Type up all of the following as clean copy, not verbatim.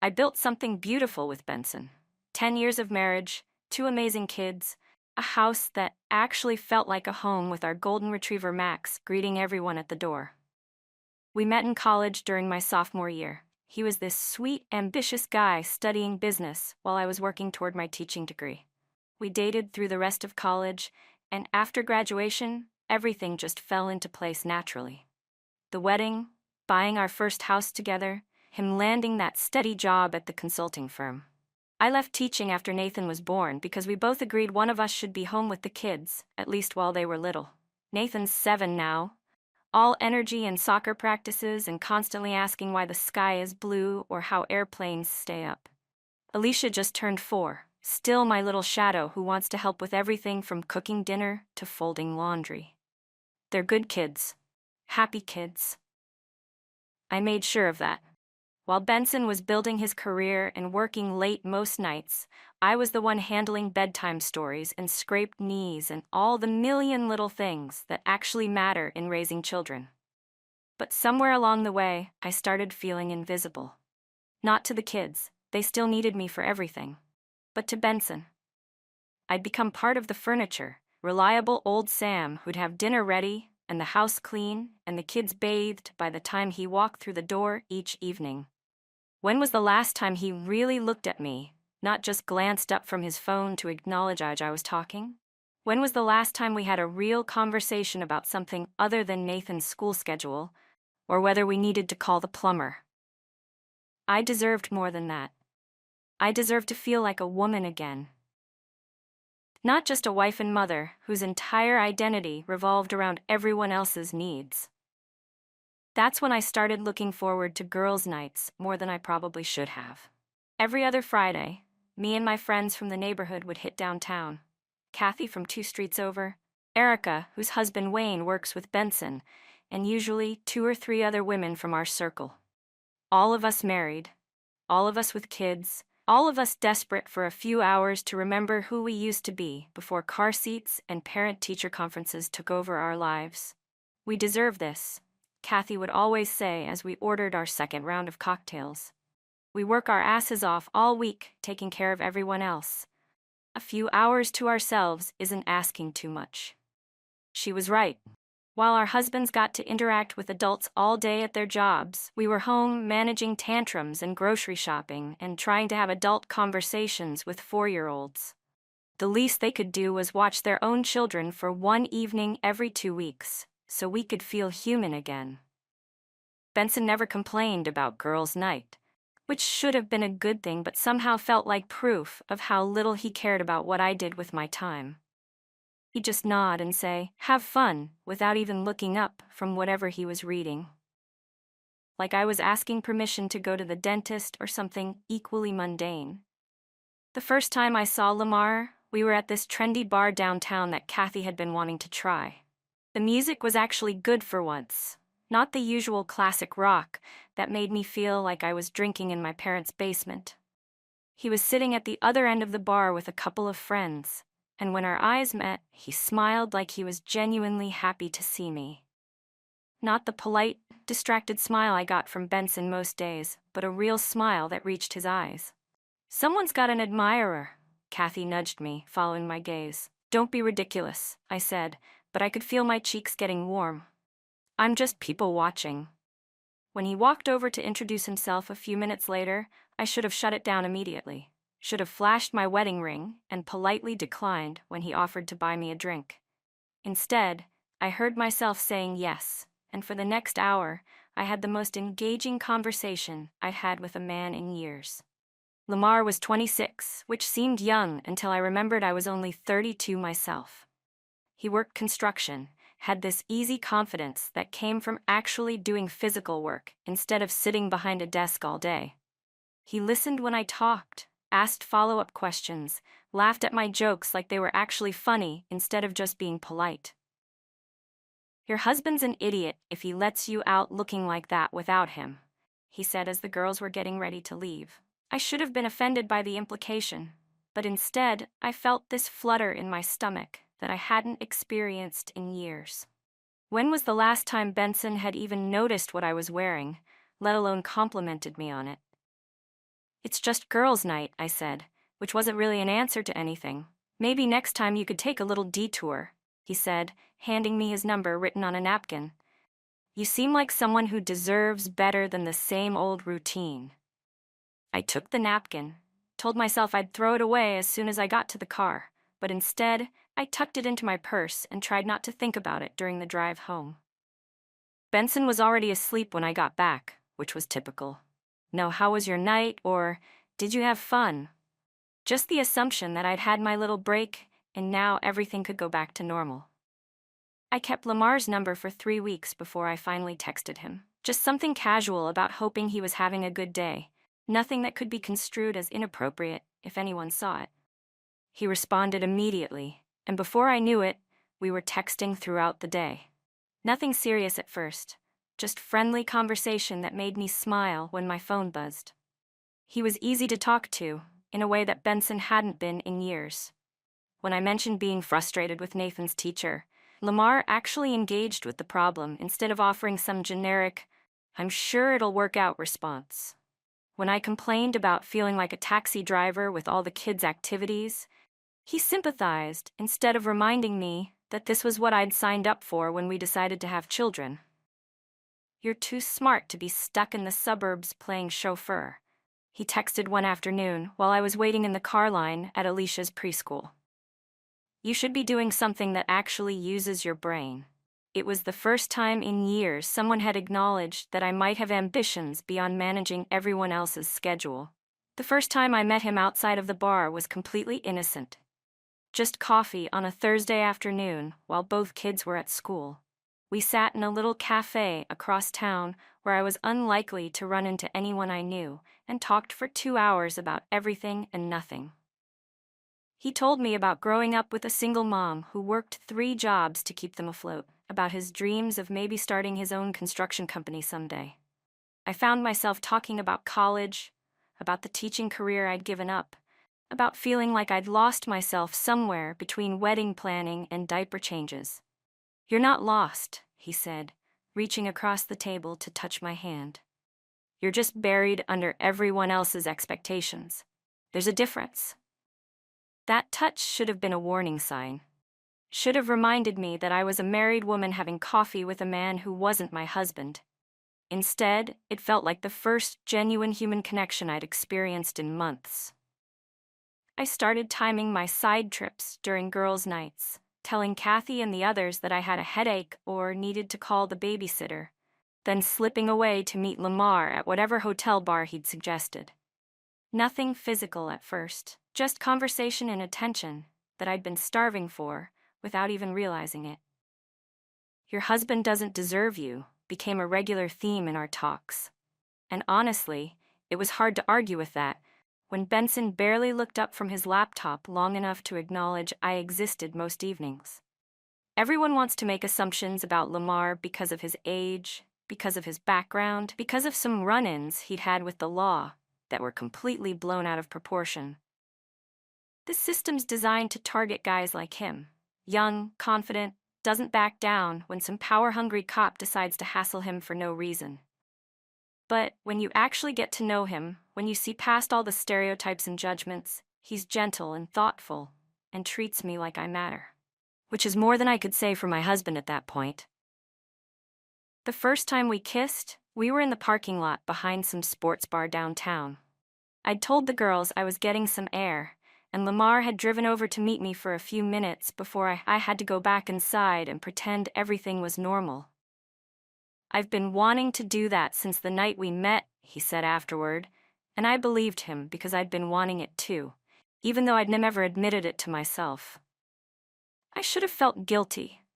I built something beautiful with Benson. 10 years of marriage, two amazing kids, a house that actually felt like a home with our golden retriever Max greeting everyone at the door. We met in college during my sophomore year. He was this sweet, ambitious guy studying business while I was working toward my teaching degree. We dated through the rest of college, and after graduation, everything just fell into place naturally. The wedding, buying our first house together, him landing that steady job at the consulting firm. I left teaching after Nathan was born because we both agreed one of us should be home with the kids, at least while they were little. Nathan's 7 now, all energy in soccer practices and constantly asking why the sky is blue or how airplanes stay up. Alicia just turned 4, still my little shadow who wants to help with everything from cooking dinner to folding laundry. They're good kids. Happy kids. I made sure of that. While Benson was building his career and working late most nights, I was the one handling bedtime stories and scraped knees and all the million little things that actually matter in raising children. But somewhere along the way, I started feeling invisible. Not to the kids, they still needed me for everything. But to Benson. I'd become part of the furniture, reliable old Sam who'd have dinner ready and the house clean and the kids bathed by the time he walked through the door each evening. When was the last time he really looked at me, not just glanced up from his phone to acknowledge I was talking? When was the last time we had a real conversation about something other than Nathan's school schedule, or whether we needed to call the plumber? I deserved more than that. I deserved to feel like a woman again. Not just a wife and mother whose entire identity revolved around everyone else's needs. That's when I started looking forward to girls' nights more than I probably should have. Every other Friday, me and my friends from the neighborhood would hit downtown. Kathy from 2 streets over, Erica, whose husband Wayne works with Benson, and usually 2 or 3 other women from our circle. All of us married, all of us with kids, all of us desperate for a few hours to remember who we used to be before car seats and parent-teacher conferences took over our lives. We deserve this, Kathy would always say as we ordered our second round of cocktails. We work our asses off all week taking care of everyone else. A few hours to ourselves isn't asking too much. She was right. While our husbands got to interact with adults all day at their jobs, we were home managing tantrums and grocery shopping and trying to have adult conversations with 4-year-olds. The least they could do was watch their own children for one evening every 2 weeks, so we could feel human again. Benson never complained about girls' night, which should have been a good thing but somehow felt like proof of how little he cared about what I did with my time. He'd just nod and say, "Have fun," without even looking up from whatever he was reading. Like I was asking permission to go to the dentist or something equally mundane. The first time I saw Lamar, we were at this trendy bar downtown that Kathy had been wanting to try. The music was actually good for once, not the usual classic rock that made me feel like I was drinking in my parents' basement. He was sitting at the other end of the bar with a couple of friends, and when our eyes met, he smiled like he was genuinely happy to see me. Not the polite, distracted smile I got from Benson most days, but a real smile that reached his eyes. "Someone's got an admirer," Kathy nudged me, following my gaze. "Don't be ridiculous," I said, but I could feel my cheeks getting warm. "I'm just people watching." When he walked over to introduce himself a few minutes later, I should have shut it down immediately. Should have flashed my wedding ring and politely declined when he offered to buy me a drink. Instead, I heard myself saying yes, and for the next hour, I had the most engaging conversation I'd had with a man in years. Lamar was 26, which seemed young until I remembered I was only 32 myself. He worked construction, had this easy confidence that came from actually doing physical work instead of sitting behind a desk all day. He listened when I talked, asked follow-up questions, laughed at my jokes like they were actually funny instead of just being polite. "Your husband's an idiot if he lets you out looking like that without him," he said as the girls were getting ready to leave. I should have been offended by the implication, but instead I felt this flutter in my stomach that I hadn't experienced in years. When was the last time Benson had even noticed what I was wearing, let alone complimented me on it? "It's just girls' night," I said, which wasn't really an answer to anything. "Maybe next time you could take a little detour," he said, handing me his number written on a napkin. "You seem like someone who deserves better than the same old routine." I took the napkin, told myself I'd throw it away as soon as I got to the car, but instead, I tucked it into my purse and tried not to think about it during the drive home. Benson was already asleep when I got back, which was typical. No "how was your night?" or "did you have fun?" Just the assumption that I'd had my little break and now everything could go back to normal. I kept Lamar's number for 3 weeks before I finally texted him. Just something casual about hoping he was having a good day. Nothing that could be construed as inappropriate if anyone saw it. He responded immediately, and before I knew it, we were texting throughout the day. Nothing serious at first, just friendly conversation that made me smile when my phone buzzed. He was easy to talk to, in a way that Benson hadn't been in years. When I mentioned being frustrated with Nathan's teacher, Lamar actually engaged with the problem instead of offering some generic, "I'm sure it'll work out" response. When I complained about feeling like a taxi driver with all the kids' activities, he sympathized instead of reminding me that this was what I'd signed up for when we decided to have children. "You're too smart to be stuck in the suburbs playing chauffeur," he texted one afternoon while I was waiting in the car line at Alicia's preschool. "You should be doing something that actually uses your brain." It was the first time in years someone had acknowledged that I might have ambitions beyond managing everyone else's schedule. The first time I met him outside of the bar was completely innocent. Just coffee on a Thursday afternoon while both kids were at school. We sat in a little cafe across town where I was unlikely to run into anyone I knew and talked for 2 hours about everything and nothing. He told me about growing up with a single mom who worked 3 jobs to keep them afloat, about his dreams of maybe starting his own construction company someday. I found myself talking about college, about the teaching career I'd given up, about feeling like I'd lost myself somewhere between wedding planning and diaper changes. "You're not lost," he said, reaching across the table to touch my hand. "You're just buried under everyone else's expectations. There's a difference." That touch should have been a warning sign. Should have reminded me that I was a married woman having coffee with a man who wasn't my husband. Instead, it felt like the first genuine human connection I'd experienced in months. I started timing my side trips during girls' nights, telling Kathy and the others that I had a headache or needed to call the babysitter, then slipping away to meet Lamar at whatever hotel bar he'd suggested. Nothing physical at first, just conversation and attention that I'd been starving for without even realizing it. "Your husband doesn't deserve you" became a regular theme in our talks. And honestly, it was hard to argue with that when Benson barely looked up from his laptop long enough to acknowledge I existed most evenings. Everyone wants to make assumptions about Lamar because of his age, because of his background, because of some run-ins he'd had with the law that were completely blown out of proportion. This system's designed to target guys like him. Young, confident, doesn't back down when some power-hungry cop decides to hassle him for no reason. But when you actually get to know him, when you see past all the stereotypes and judgments, he's gentle and thoughtful and treats me like I matter. Which is more than I could say for my husband at that point. The first time we kissed, we were in the parking lot behind some sports bar downtown. I'd told the girls I was getting some air, and Lamar had driven over to meet me for a few minutes before I had to go back inside and pretend everything was normal. "I've been wanting to do that since the night we met," he said afterward, and I believed him because I'd been wanting it too, even though I'd never admitted it to myself. I should have felt guilty.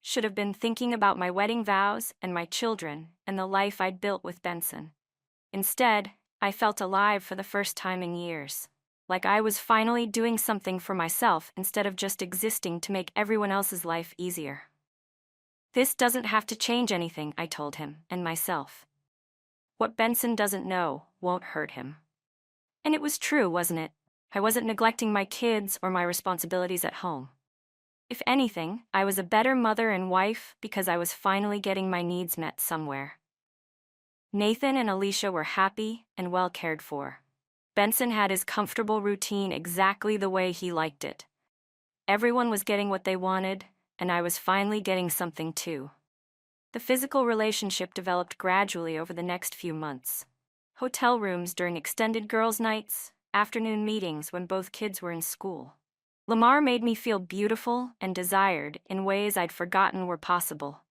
Should have been thinking about my wedding vows and my children and the life I'd built with Benson. Instead, I felt alive for the first time in years, like I was finally doing something for myself instead of just existing to make everyone else's life easier. "This doesn't have to change anything," I told him and myself. "What Benson doesn't know won't hurt him." And it was true, wasn't it? I wasn't neglecting my kids or my responsibilities at home. If anything, I was a better mother and wife because I was finally getting my needs met somewhere. Nathan and Alicia were happy and well cared for. Benson had his comfortable routine exactly the way he liked it. Everyone was getting what they wanted, and I was finally getting something too. The physical relationship developed gradually over the next few months. Hotel rooms during extended girls' nights, afternoon meetings when both kids were in school. Lamar made me feel beautiful and desired in ways I'd forgotten were possible.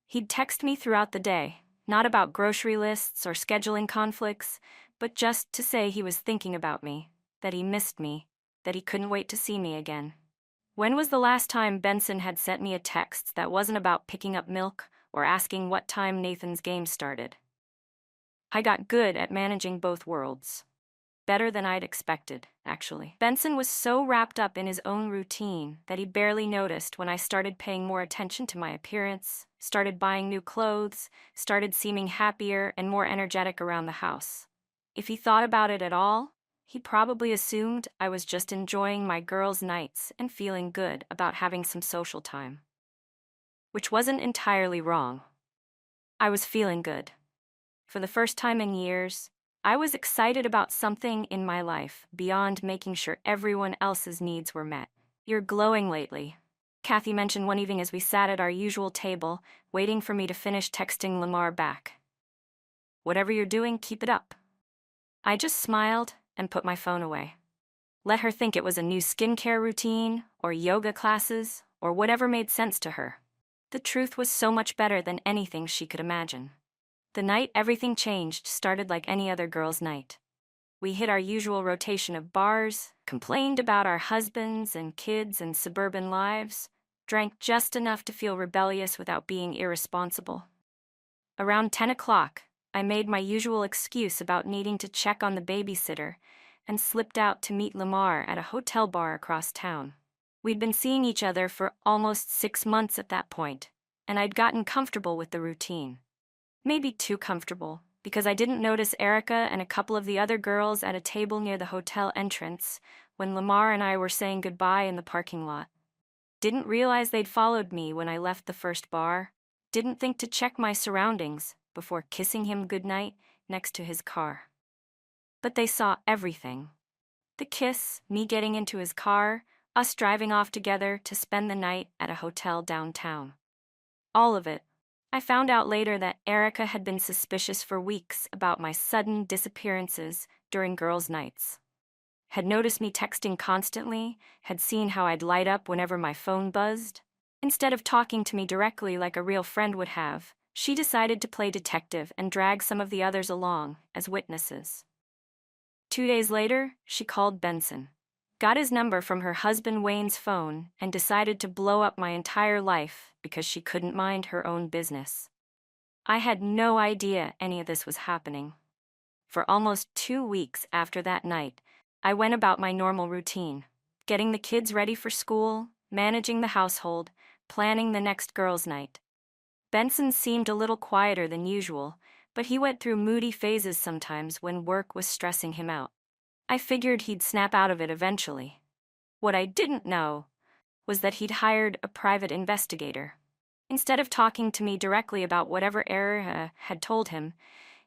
He'd text me throughout the day, not about grocery lists or scheduling conflicts, but just to say he was thinking about me, that he missed me, that he couldn't wait to see me again. When was the last time Benson had sent me a text that wasn't about picking up milk or asking what time Nathan's game started? I got good at managing both worlds. Better than I'd expected, actually. Benson was so wrapped up in his own routine that he barely noticed when I started paying more attention to my appearance, started buying new clothes, started seeming happier and more energetic around the house. If he thought about it at all, he probably assumed I was just enjoying my girls' nights and feeling good about having some social time. Which wasn't entirely wrong. I was feeling good. For the first time in years, I was excited about something in my life beyond making sure everyone else's needs were met. "You're glowing lately," Kathy mentioned one evening as we sat at our usual table, waiting for me to finish texting Lamar back. "Whatever you're doing, keep it up." I just smiled and put my phone away. Let her think it was a new skincare routine, or yoga classes, or whatever made sense to her. The truth was so much better than anything she could imagine. The night everything changed started like any other girls' night. We hit our usual rotation of bars, complained about our husbands and kids and suburban lives, drank just enough to feel rebellious without being irresponsible. Around 10 o'clock, I made my usual excuse about needing to check on the babysitter and slipped out to meet Lamar at a hotel bar across town. We'd been seeing each other for almost 6 months at that point, and I'd gotten comfortable with the routine. Maybe too comfortable, because I didn't notice Erica and a couple of the other girls at a table near the hotel entrance when Lamar and I were saying goodbye in the parking lot. Didn't realize they'd followed me when I left the first bar. Didn't think to check my surroundings before kissing him goodnight next to his car. But they saw everything. The kiss, me getting into his car, us driving off together to spend the night at a hotel downtown. All of it. I found out later that Erica had been suspicious for weeks about my sudden disappearances during girls' nights. Had noticed me texting constantly, had seen how I'd light up whenever my phone buzzed. Instead of talking to me directly like a real friend would have, she decided to play detective and drag some of the others along as witnesses. 2 days later, she called Benson, got his number from her husband Wayne's phone, and decided to blow up my entire life because she couldn't mind her own business. I had no idea any of this was happening. For almost 2 weeks after that night, I went about my normal routine, getting the kids ready for school, managing the household, planning the next girls' night. Benson seemed a little quieter than usual, but he went through moody phases sometimes when work was stressing him out. I figured he'd snap out of it eventually. What I didn't know was that he'd hired a private investigator. Instead of talking to me directly about whatever Erica had told him,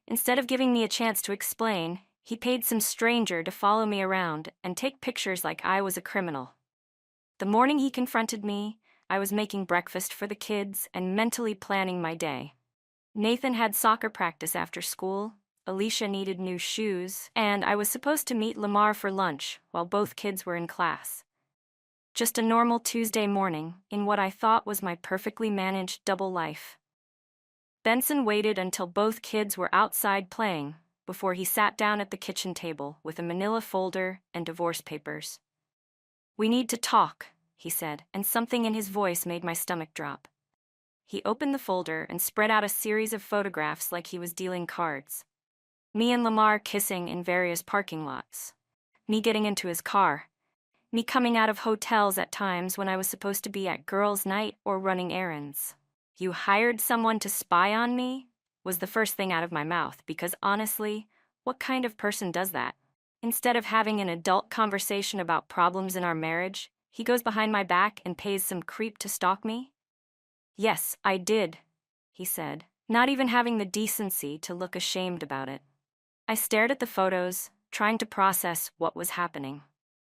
instead of giving me a chance to explain, he paid some stranger to follow me around and take pictures like I was a criminal. The morning he confronted me, I was making breakfast for the kids and mentally planning my day. Nathan had soccer practice after school, Alicia needed new shoes, and I was supposed to meet Lamar for lunch while both kids were in class. Just a normal Tuesday morning in what I thought was my perfectly managed double life. Benson waited until both kids were outside playing before he sat down at the kitchen table with a manila folder and divorce papers. "We need to talk," he said, and something in his voice made my stomach drop. He opened the folder and spread out a series of photographs like he was dealing cards. Me and Lamar kissing in various parking lots. Me getting into his car. Me coming out of hotels at times when I was supposed to be at girls' night or running errands. "You hired someone to spy on me?" was the first thing out of my mouth, because honestly, what kind of person does that? Instead of having an adult conversation about problems in our marriage, he goes behind my back and pays some creep to stalk me? "Yes, I did," he said, not even having the decency to look ashamed about it. I stared at the photos, trying to process what was happening.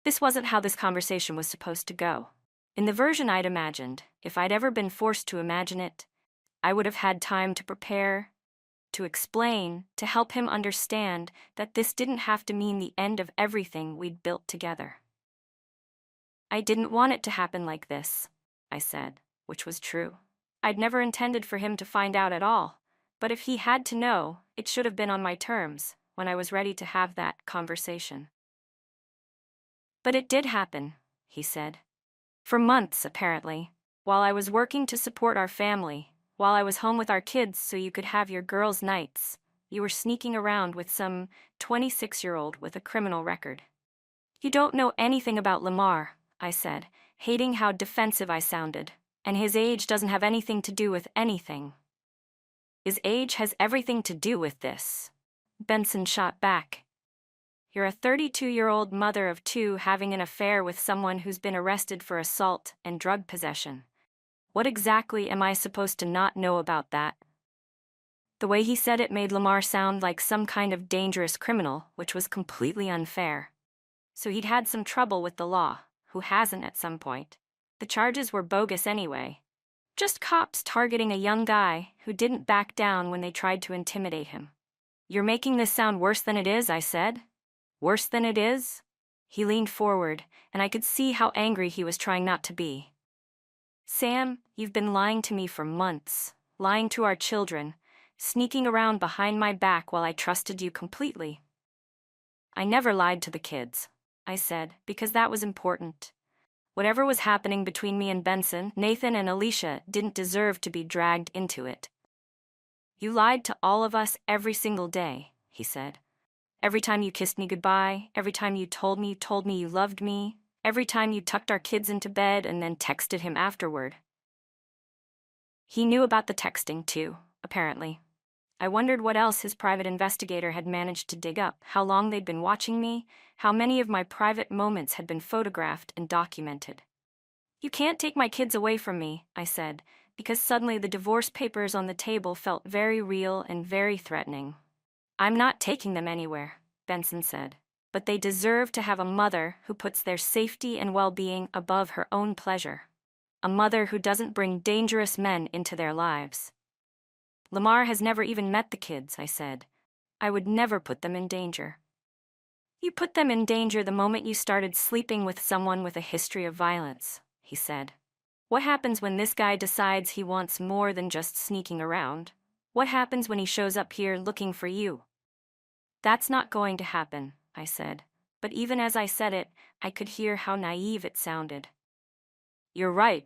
This wasn't how this conversation was supposed to go. In the version I'd imagined, if I'd ever been forced to imagine it, I would have had time to prepare, to explain, to help him understand that this didn't have to mean the end of everything we'd built together. I didn't want it to happen like this, I said, which was true. I'd never intended for him to find out at all, but if he had to know, it should have been on my terms, when I was ready to have that conversation. But it did happen, he said. For months, apparently, while I was working to support our family, while I was home with our kids so you could have your girls' nights, you were sneaking around with some 26-year-old with a criminal record. You don't know anything about Lamar, I said, hating how defensive I sounded, and his age doesn't have anything to do with anything. His age has everything to do with this, Benson shot back. You're a 32-year-old mother of two having an affair with someone who's been arrested for assault and drug possession. What exactly am I supposed to not know about that? The way he said it made Lamar sound like some kind of dangerous criminal, which was completely unfair. So he'd had some trouble with the law, who hasn't at some point. The charges were bogus anyway. Just cops targeting a young guy who didn't back down when they tried to intimidate him. You're making this sound worse than it is, I said. Worse than it is? He leaned forward, and I could see how angry he was trying not to be. Sam, you've been lying to me for months, lying to our children, sneaking around behind my back while I trusted you completely. I never lied to the kids, I said, because that was important. Whatever was happening between me and Benson, Nathan and Alicia didn't deserve to be dragged into it. You lied to all of us every single day, he said. Every time you kissed me goodbye, every time you told me you loved me, every time you tucked our kids into bed and then texted him afterward. He knew about the texting too, apparently. I wondered what else his private investigator had managed to dig up, how long they'd been watching me, how many of my private moments had been photographed and documented. You can't take my kids away from me, I said, because suddenly the divorce papers on the table felt very real and very threatening. I'm not taking them anywhere, Benson said, but they deserve to have a mother who puts their safety and well-being above her own pleasure. A mother who doesn't bring dangerous men into their lives. Lamar has never even met the kids, I said. I would never put them in danger. You put them in danger the moment you started sleeping with someone with a history of violence, he said. What happens when this guy decides he wants more than just sneaking around? What happens when he shows up here looking for you? That's not going to happen, I said, but even as I said it, I could hear how naive it sounded. You're right,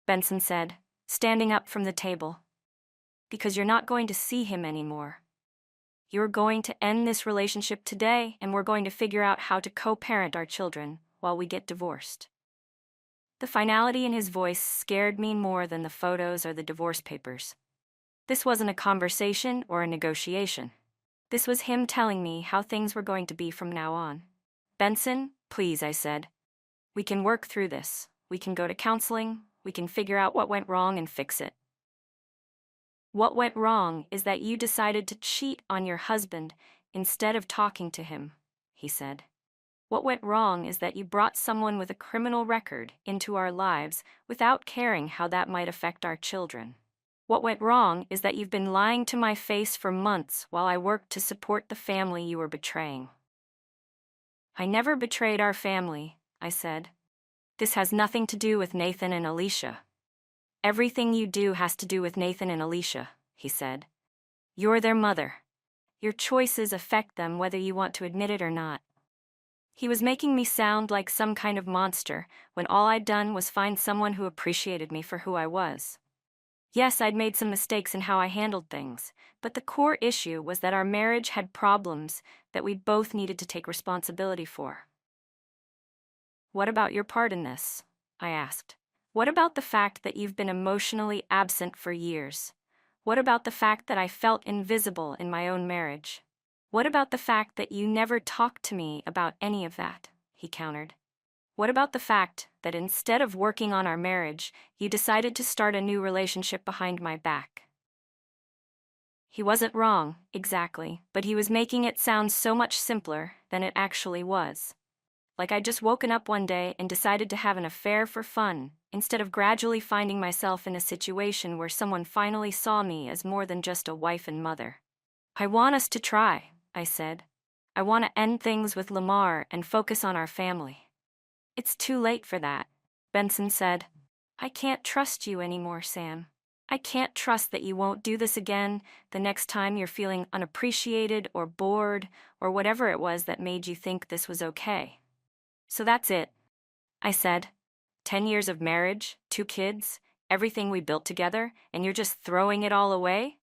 Benson said, standing up from the table. Because you're not going to see him anymore. You're going to end this relationship today, and we're going to figure out how to co-parent our children while we get divorced. The finality in his voice scared me more than the photos or the divorce papers. This wasn't a conversation or a negotiation. This was him telling me how things were going to be from now on. Benson, please, I said. We can work through this. We can go to counseling. We can figure out what went wrong and fix it. What went wrong is that you decided to cheat on your husband instead of talking to him, he said. What went wrong is that you brought someone with a criminal record into our lives without caring how that might affect our children. What went wrong is that you've been lying to my face for months while I worked to support the family you were betraying. I never betrayed our family, I said. This has nothing to do with Nathan and Alicia. Everything you do has to do with Nathan and Alicia, he said. You're their mother. Your choices affect them whether you want to admit it or not. He was making me sound like some kind of monster when all I'd done was find someone who appreciated me for who I was. Yes, I'd made some mistakes in how I handled things, but the core issue was that our marriage had problems that we both needed to take responsibility for. What about your part in this? I asked. What about the fact that you've been emotionally absent for years? What about the fact that I felt invisible in my own marriage? What about the fact that you never talked to me about any of that? He countered. What about the fact that instead of working on our marriage, you decided to start a new relationship behind my back? He wasn't wrong, exactly, but he was making it sound so much simpler than it actually was. Like I'd just woken up one day and decided to have an affair for fun, instead of gradually finding myself in a situation where someone finally saw me as more than just a wife and mother. I want us to try, I said. I want to end things with Lamar and focus on our family. It's too late for that, Benson said. I can't trust you anymore, Sam. I can't trust that you won't do this again the next time you're feeling unappreciated or bored or whatever it was that made you think this was okay. So that's it, I said. 10 years of marriage, 2 kids, everything we built together, and you're just throwing it all away?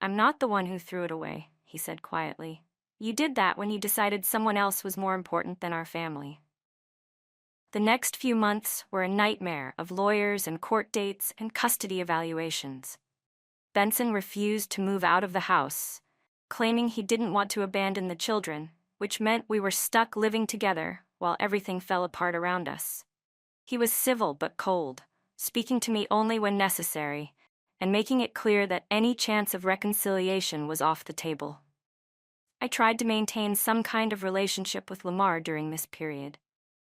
I'm not the one who threw it away, he said quietly. You did that when you decided someone else was more important than our family. The next few months were a nightmare of lawyers and court dates and custody evaluations. Benson refused to move out of the house, claiming he didn't want to abandon the children, which meant we were stuck living together while everything fell apart around us. He was civil but cold, speaking to me only when necessary, and making it clear that any chance of reconciliation was off the table. I tried to maintain some kind of relationship with Lamar during this period,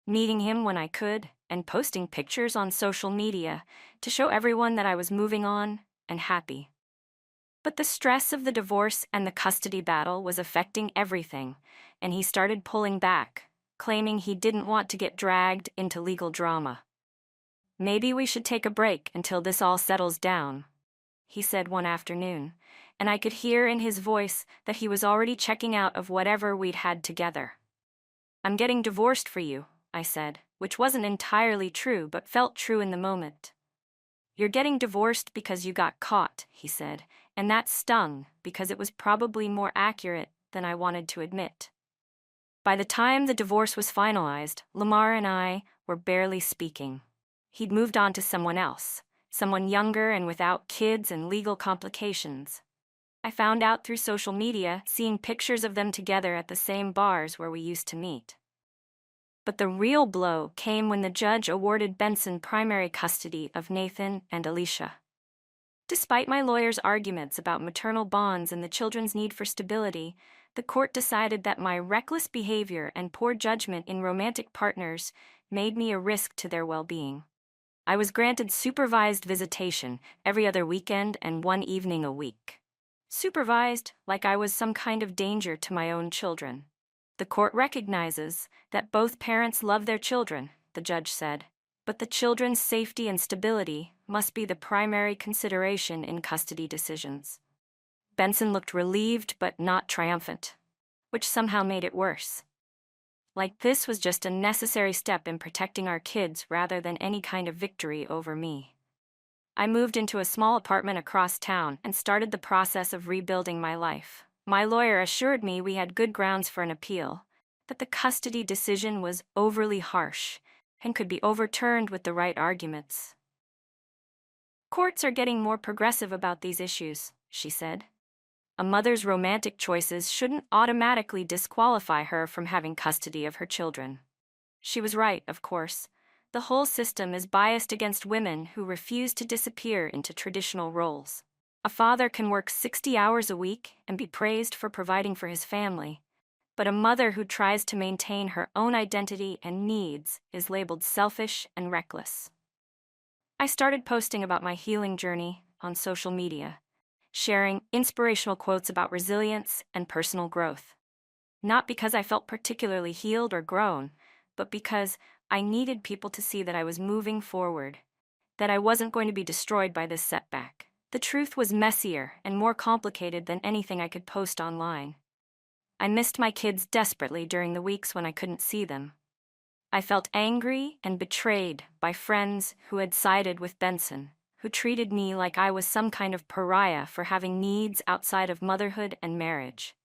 meeting him when I could and posting pictures on social media to show everyone that I was moving on and happy. But the stress of the divorce and the custody battle was affecting everything, and he started pulling back, claiming he didn't want to get dragged into legal drama. Maybe we should take a break until this all settles down, he said one afternoon, and I could hear in his voice that he was already checking out of whatever we'd had together. I'm getting divorced for you, I said, which wasn't entirely true but felt true in the moment. You're getting divorced because you got caught, he said, and that stung because it was probably more accurate than I wanted to admit. By the time the divorce was finalized, Lamar and I were barely speaking. He'd moved on to someone else, someone younger and without kids and legal complications. I found out through social media, seeing pictures of them together at the same bars where we used to meet. But the real blow came when the judge awarded Benson primary custody of Nathan and Alicia. Despite my lawyer's arguments about maternal bonds and the children's need for stability, the court decided that my reckless behavior and poor judgment in romantic partners made me a risk to their well-being. I was granted supervised visitation every other weekend and 1 evening a week. Supervised like I was some kind of danger to my own children. The court recognizes that both parents love their children, the judge said, but the children's safety and stability must be the primary consideration in custody decisions. Benson looked relieved but not triumphant, which somehow made it worse. Like this was just a necessary step in protecting our kids rather than any kind of victory over me. I moved into a small apartment across town and started the process of rebuilding my life. My lawyer assured me we had good grounds for an appeal, that the custody decision was overly harsh and could be overturned with the right arguments. Courts are getting more progressive about these issues, she said. A mother's romantic choices shouldn't automatically disqualify her from having custody of her children. She was right, of course. The whole system is biased against women who refuse to disappear into traditional roles. A father can work 60 hours a week and be praised for providing for his family, but a mother who tries to maintain her own identity and needs is labeled selfish and reckless. I started posting about my healing journey on social media, sharing inspirational quotes about resilience and personal growth. Not because I felt particularly healed or grown, but because I needed people to see that I was moving forward, that I wasn't going to be destroyed by this setback. The truth was messier and more complicated than anything I could post online. I missed my kids desperately during the weeks when I couldn't see them. I felt angry and betrayed by friends who had sided with Benson, who treated me like I was some kind of pariah for having needs outside of motherhood and marriage.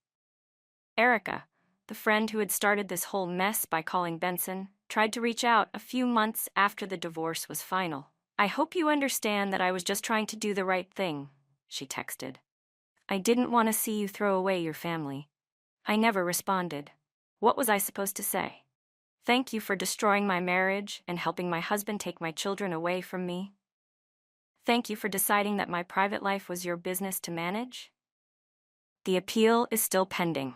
Erica, the friend who had started this whole mess by calling Benson, tried to reach out a few months after the divorce was final. I hope you understand that I was just trying to do the right thing, she texted. I didn't want to see you throw away your family. I never responded. What was I supposed to say? Thank you for destroying my marriage and helping my husband take my children away from me. Thank you for deciding that my private life was your business to manage. The appeal is still pending.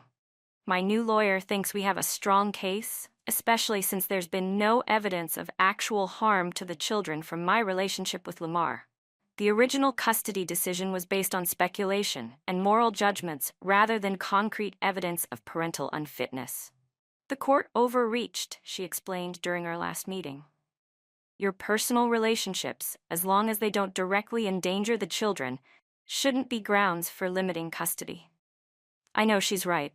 My new lawyer thinks we have a strong case, especially since there's been no evidence of actual harm to the children from my relationship with Lamar. The original custody decision was based on speculation and moral judgments rather than concrete evidence of parental unfitness. The court overreached, she explained during our last meeting. Your personal relationships, as long as they don't directly endanger the children, shouldn't be grounds for limiting custody. I know she's right.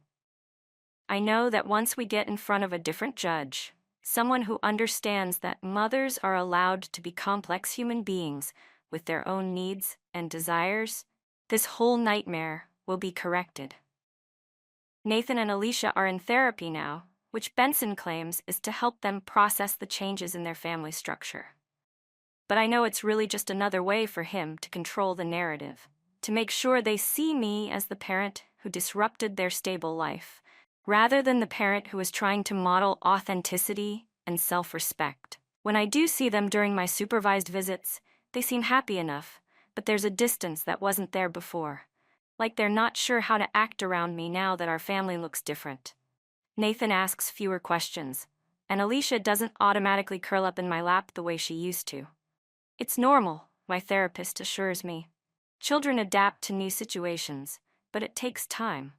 I know that once we get in front of a different judge, someone who understands that mothers are allowed to be complex human beings with their own needs and desires, this whole nightmare will be corrected. Nathan and Alicia are in therapy now, which Benson claims is to help them process the changes in their family structure. But I know it's really just another way for him to control the narrative, to make sure they see me as the parent who disrupted their stable life, rather than the parent who is trying to model authenticity and self-respect. When I do see them during my supervised visits, they seem happy enough, but there's a distance that wasn't there before. Like they're not sure how to act around me now that our family looks different. Nathan asks fewer questions, and Alicia doesn't automatically curl up in my lap the way she used to. It's normal, my therapist assures me. Children adapt to new situations, but it takes time.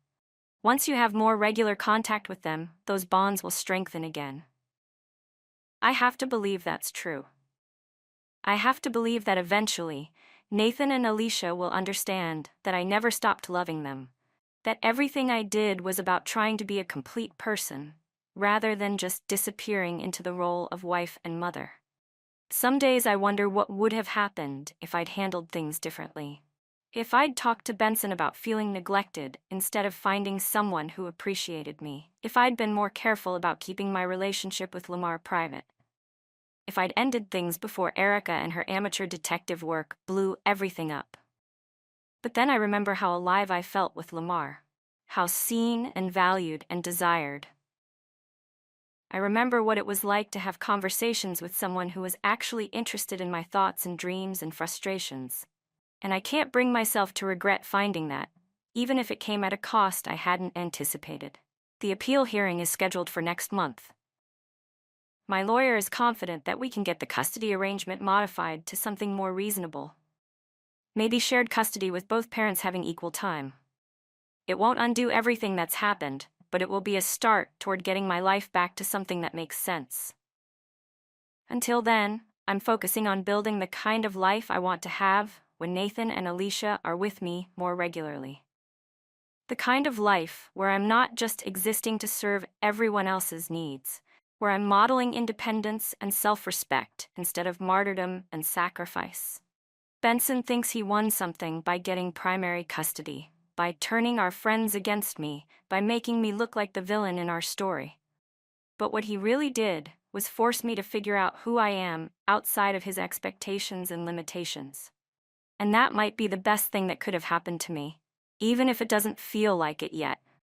Once you have more regular contact with them, those bonds will strengthen again. I have to believe that's true. I have to believe that eventually, Nathan and Alicia will understand that I never stopped loving them, that everything I did was about trying to be a complete person, rather than just disappearing into the role of wife and mother. Some days I wonder what would have happened if I'd handled things differently. If I'd talked to Benson about feeling neglected instead of finding someone who appreciated me. If I'd been more careful about keeping my relationship with Lamar private. If I'd ended things before Erica and her amateur detective work blew everything up. But then I remember how alive I felt with Lamar. How seen and valued and desired. I remember what it was like to have conversations with someone who was actually interested in my thoughts and dreams and frustrations. And I can't bring myself to regret finding that, even if it came at a cost I hadn't anticipated. The appeal hearing is scheduled for next month. My lawyer is confident that we can get the custody arrangement modified to something more reasonable. Maybe shared custody with both parents having equal time. It won't undo everything that's happened, but it will be a start toward getting my life back to something that makes sense. Until then, I'm focusing on building the kind of life I want to have when Nathan and Alicia are with me more regularly. The kind of life where I'm not just existing to serve everyone else's needs, where I'm modeling independence and self-respect instead of martyrdom and sacrifice. Benson thinks he won something by getting primary custody, by turning our friends against me, by making me look like the villain in our story. But what he really did was force me to figure out who I am outside of his expectations and limitations. And that might be the best thing that could have happened to me, even if it doesn't feel like it yet.